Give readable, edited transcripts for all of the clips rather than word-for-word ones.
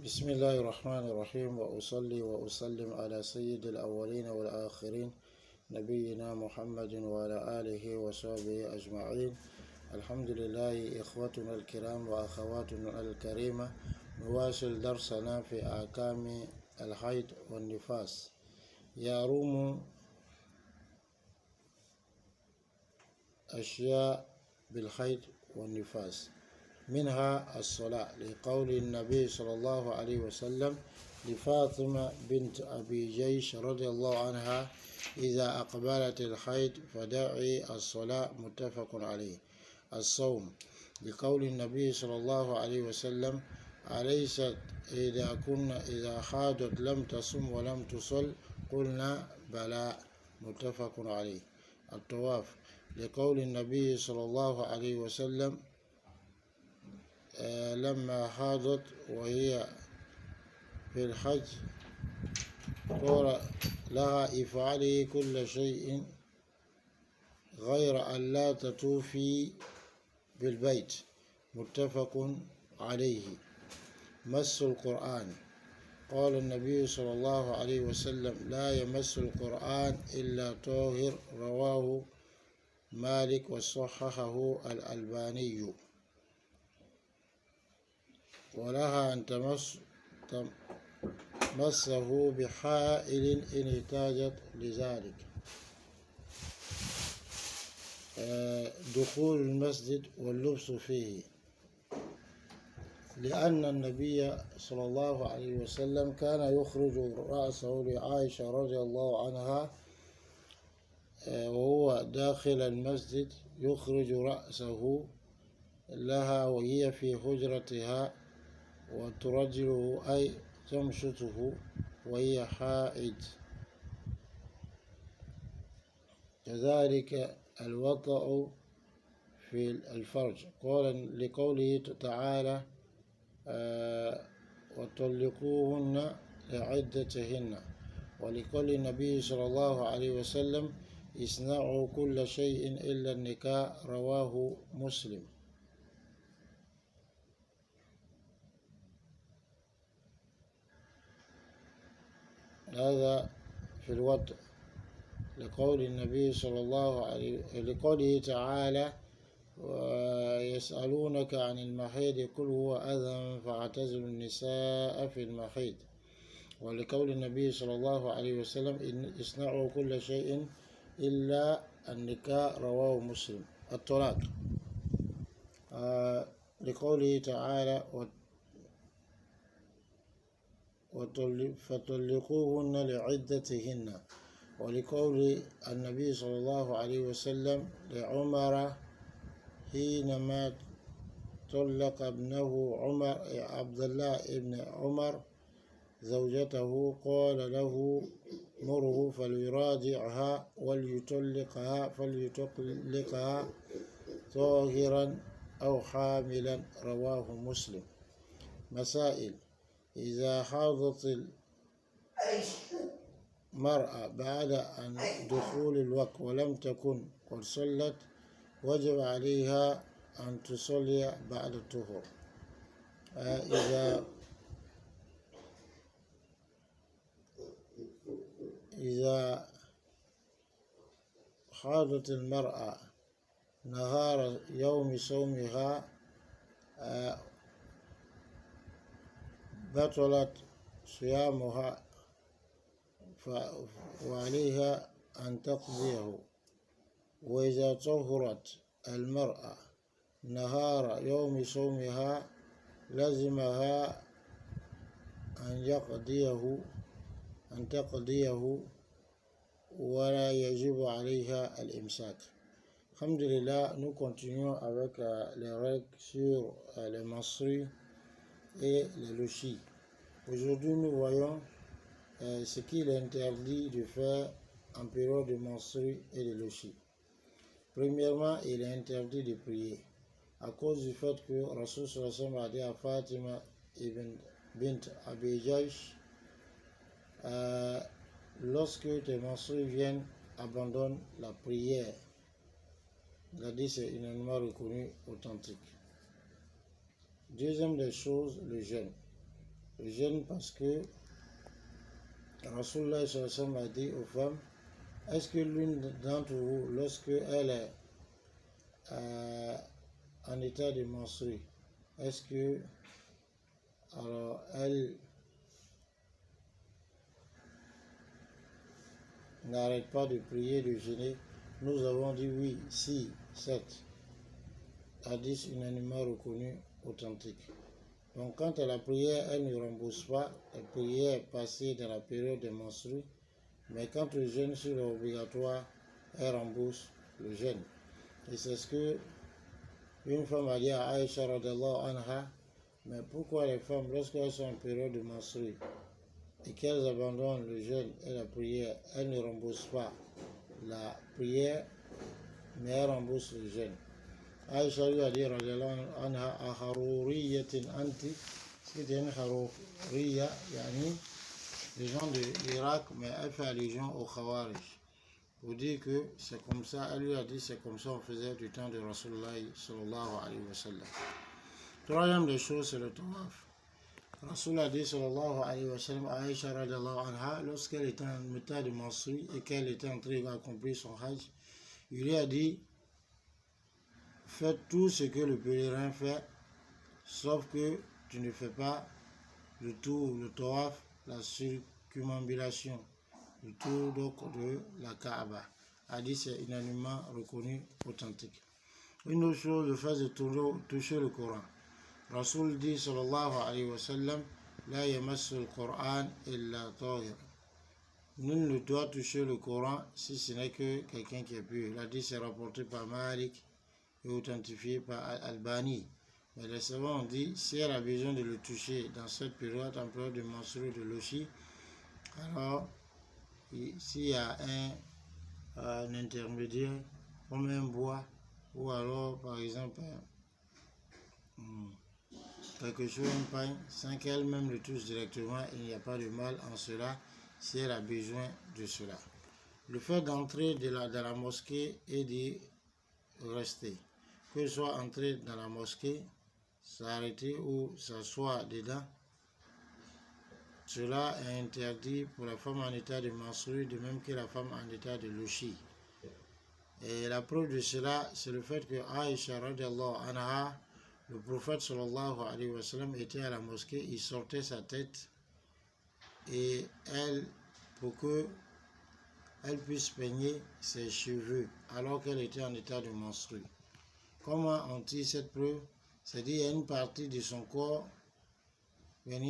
بسم الله الرحمن الرحيم، وأصلي وأسلم على سيد الأولين والآخرين نبينا محمد وعلى آله وصحبه أجمعين. الحمد لله. إخوتنا الكرام وأخواتنا الكريمة، نواصل درسنا في أحكام الحيض والنفاس. يروم أشياء بالحيض والنفاس، منها الصلاة، لقول النبي صلى الله عليه وسلم لفاطمة بنت أبي جيش رضي الله عنها: إذا أقبلت الحيض فدعي الصلاة، متفق عليه. الصوم، لقول النبي صلى الله عليه وسلم: أليست إذا حاضت لم تصم ولم تصل؟ قلنا بلى، متفق عليه. الطواف، لقول النبي صلى الله عليه وسلم لما حاضت وهي في الحج قال لها: افعلي كل شيء غير أن لا تطوفي بالبيت، متفق عليه. مس القرآن، قال النبي صلى الله عليه وسلم: لا يمس القرآن إلا طاهر، رواه مالك وصححه الألباني. ولها أن تمسه بحائل إن احتاجت لذلك. دخول المسجد واللبس فيه، لأن النبي صلى الله عليه وسلم كان يخرج رأسه لعائشة رضي الله عنها وهو داخل المسجد، يخرج رأسه لها وهي في حجرتها وترجله أي تمشطه وهي حائض. كذلك الوطأ في الفرج، قال لقوله تعالى: وطلقوهن لعدتهن. ولقول النبي صلى الله عليه وسلم: اصنعوا كل شيء إلا النكاح، رواه مسلم. هذا في الوطء، لقول النبي صلى الله عليه لقوله تعالى: ويسألونك عن المحيض قل هو أذى فاعتزلوا النساء في المحيض. ولقول النبي صلى الله عليه وسلم: اصنعوا كل شيء إلا النكاح، رواه مسلم. الطلاق، لقوله تعالى: فطلقوهن لعدتهن. ولقول النبي صلى الله عليه وسلم لعمر حينما طلق ابنه عبد الله ابن عمر زوجته، قال له: مره فليراجعها فليطلقها طاهرا أو حاملا، رواه مسلم. مسائل: إذا حاضت المرأة بعد أن دخول الوقت ولم تكن قد صلت، وجب عليها أن تصلي بعد الطهر. إذا حاضت المرأة نهار يوم صومها بطلت صيامها وعليها أن تقضيه. وإذا طهرت المرأة نهار يوم صومها لزمها أن تقضيه ولا يجب عليها الإمساك. Alhamdulillah, nous continuons avec les règles sur les menstrues et les lochis. Aujourd'hui, nous voyons ce qu'il est interdit de faire en période de menstrues et de lochis. Premièrement, il est interdit de prier à cause du fait que Rasul sallallahu alayhi wa sallam a dit à Fatima bint Abi Jaysh: lorsque tes menstrues viennent, abandonne la prière. Il a dit: c'est unanimement reconnu, authentique. Deuxième des choses, le jeûne. le jeûne parce que Rasulullah sallallahu alayhi wa sallam a dit aux femmes, est-ce que l'une d'entre vous, lorsque elle est en état de menstruer, est-ce que alors elle n'arrête pas de prier, de jeûner? Nous avons dit oui, si, 7. Hadith unanimement reconnu, authentique. Donc quand la prière, elle ne rembourse pas, la prière passée dans la période des menstrues, mais quand le jeûne sur l'obligatoire, elle rembourse le jeûne. Et c'est ce que une femme a dit à Aïcha radiallahu anha, mais pourquoi les femmes, lorsqu'elles sont en période de menstrues et qu'elles abandonnent le jeûne et la prière, elles ne remboursent pas la prière, mais elles remboursent le jeûne. Aïcha lui a dit radiallahu anha, aharouriyatin anti, c'était une harouriya, yani les gens de l'Irak, mais elle fait allusion au Khawarij. Pour dire que c'est comme ça, elle lui a dit c'est comme ça on faisait du temps de Rasulullah sallallahu alayhi wa sallam. Troisième des choses, c'est le tawaf. Rasulullah a dit sallallahu alayhi wa sallam à Aïcha radiallahu anha, lorsqu'elle était en état de menstrues et qu'elle était en train d'accomplir son hajj, il lui a dit, faites tout ce que le pèlerin fait, sauf que tu ne fais pas le tour, le tawaf, la circumambulation, le tour donc de la Kaaba. Hadith c'est unanimement reconnu, authentique. Une autre chose, le fait de toucher le Coran. Rasul dit sallallahu alayhi wa sallam, la yamassu al-Qur'an illa tahir. Nul ne doit toucher le Coran si ce n'est que quelqu'un qui est pur. L'hadith est rapporté par Malik et authentifié par Al-Albani. Mais les savants ont dit, si elle a besoin de le toucher dans cette période, en période de menstrues de l'Oshi, alors s'il y a un intermédiaire, comme un bois, ou alors par exemple quelque chose, un pain, sans qu'elle-même le touche directement, il n'y a pas de mal en cela si elle a besoin de cela. Le fait d'entrer dans la mosquée et d'y rester, que ce soit entrer dans la mosquée, s'arrêter ou s'asseoir dedans, cela est interdit pour la femme en état de menstrues, de même que la femme en état de louchi. Et la preuve de cela, c'est le fait que Aïcha radiallahu anha, le prophète sallallahu alayhi wa sallam était à la mosquée, il sortait sa tête et elle, pour que elle puisse peigner ses cheveux alors qu'elle était en état de menstrues. Comment on tire cette preuve? C'est-à-dire qu'il y a une partie de son corps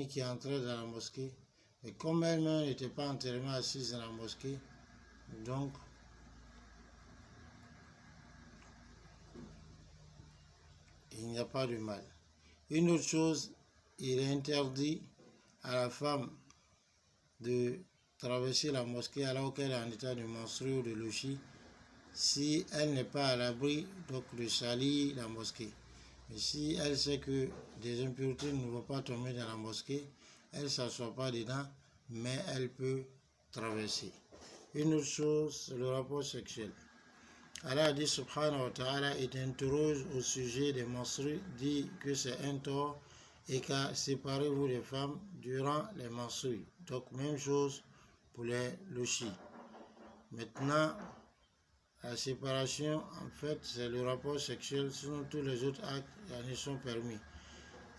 qui entrait dans la mosquée, et comme elle-même n'était pas entièrement assise dans la mosquée, donc il n'y a pas de mal. Une autre chose, il est interdit à la femme de traverser la mosquée alors qu'elle est en état de menstrues ou de louchi, si elle n'est pas à l'abri donc de salir la mosquée. Mais si elle sait que des impuretés ne vont pas tomber dans la mosquée, elle ne s'assoit pas dedans, mais elle peut traverser. Une autre chose, c'est le rapport sexuel. Allah dit subhanahu wa ta'ala, il interroge au sujet des menstrues, dit que c'est un tort et qu'à séparez-vous des femmes durant les menstrues. Donc même chose pour les louchis. Maintenant, la séparation, en fait, c'est le rapport sexuel, sinon tous les autres actes ne sont permis.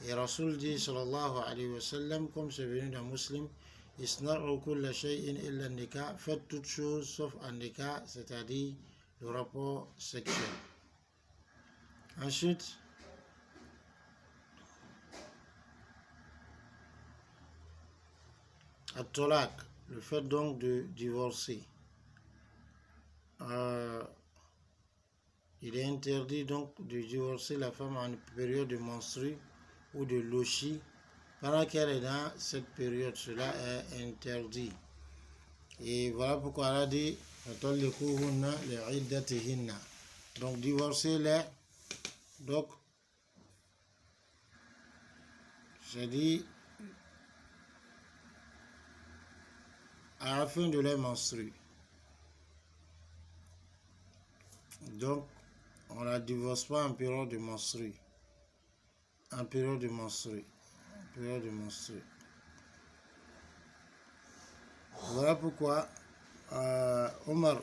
Et Rasul dit, sallallahu alayhi wa sallam, comme c'est venu d'un musulman, isna'u kulla shay'in illa nikah, faites toutes choses sauf un nikah, c'est-à-dire le rapport sexuel. Ensuite, at-talaq, le fait donc de divorcer. Il est interdit donc de divorcer la femme en période de menstrues ou de louchi pendant qu'elle est dans cette période. Cela est interdit. Et voilà pourquoi elle a dit donc divorcer-les. Donc, j'ai dit à la fin de leur menstrues. Donc, on ne la divorce pas en période de menstrues. En période de menstrues. Voilà pourquoi Omar,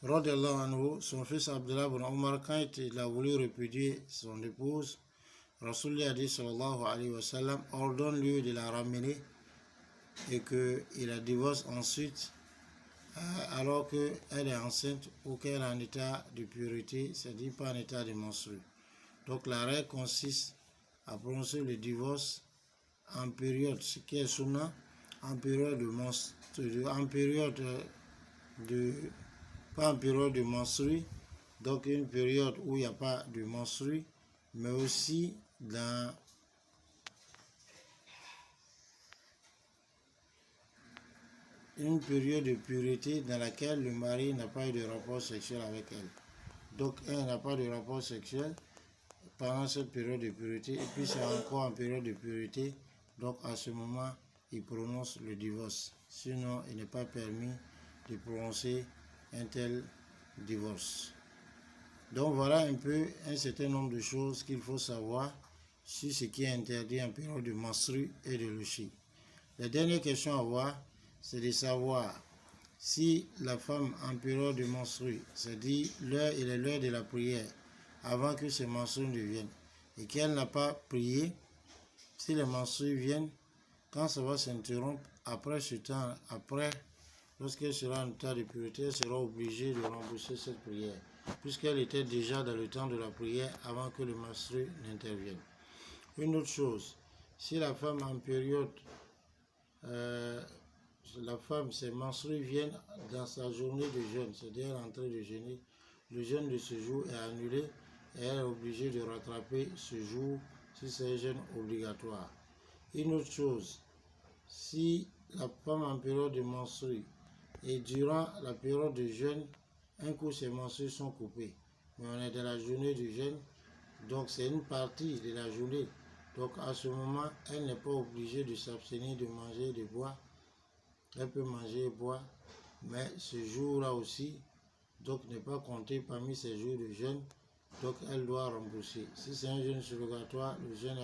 radiallahu anhu, son fils Abdullah ibn Omar, quand il a voulu répudier son épouse, Rasul a dit sallallahu alayhi wa sallam, ordonne-lui de la ramener et qu'il la divorce ensuite alors qu'elle est enceinte ou qu'elle est en état de pureté, c'est-à-dire pas en état de menstru. Donc la règle consiste à prononcer le divorce en période, ce qui est sunna, en période pas en période de menstru, donc une période où il n'y a pas de menstru, mais aussi dans une période de pureté dans laquelle le mari n'a pas eu de rapport sexuel avec elle. Donc elle n'a pas de rapport sexuel pendant cette période de pureté, et puis c'est encore en période de pureté, donc à ce moment, il prononce le divorce. Sinon, il n'est pas permis de prononcer un tel divorce. Donc voilà un peu un certain nombre de choses qu'il faut savoir sur ce qui est interdit en période de menstru et de lucie. La dernière question à voir, c'est de savoir si la femme en période de menstru, c'est-à-dire l'heure, il est l'heure de la prière, avant que ces menstrues ne viennent, et qu'elle n'a pas prié, si les menstrues viennent, quand ça va s'interrompre, après ce temps, lorsqu'elle sera en état de pureté, elle sera obligée de rembourser cette prière, puisqu'elle était déjà dans le temps de la prière avant que le menstru n'intervienne. Une autre chose, si la femme en période, ses menstrues viennent dans sa journée de jeûne, c'est-à-dire elle est en train de jeûner, le jeûne de ce jour est annulé et elle est obligée de rattraper ce jour si c'est un jeûne obligatoire. Une autre chose, si la femme en période de menstrues et durant la période de jeûne, un coup ses menstrues sont coupées, mais on est dans la journée de jeûne, donc c'est une partie de la journée. Donc à ce moment, elle n'est pas obligée de s'abstenir de manger et de boire. Elle peut manger et boire, mais ce jour-là aussi, donc n'est pas compté parmi ces jours de jeûne, donc elle doit rembourser. Si c'est un jeûne surrogatoire, le jeûne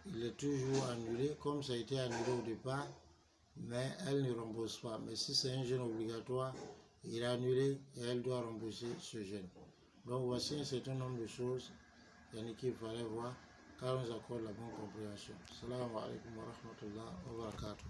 il est toujours annulé, comme ça a été annulé au départ, mais elle ne rembourse pas. Mais si c'est un jeûne obligatoire, il est annulé et elle doit rembourser ce jeûne. Donc voici un certain nombre de choses qu'il fallait voir car on nous accorde la bonne compréhension. Assalamu alaikum wa rahmatullahi wa barakatuh.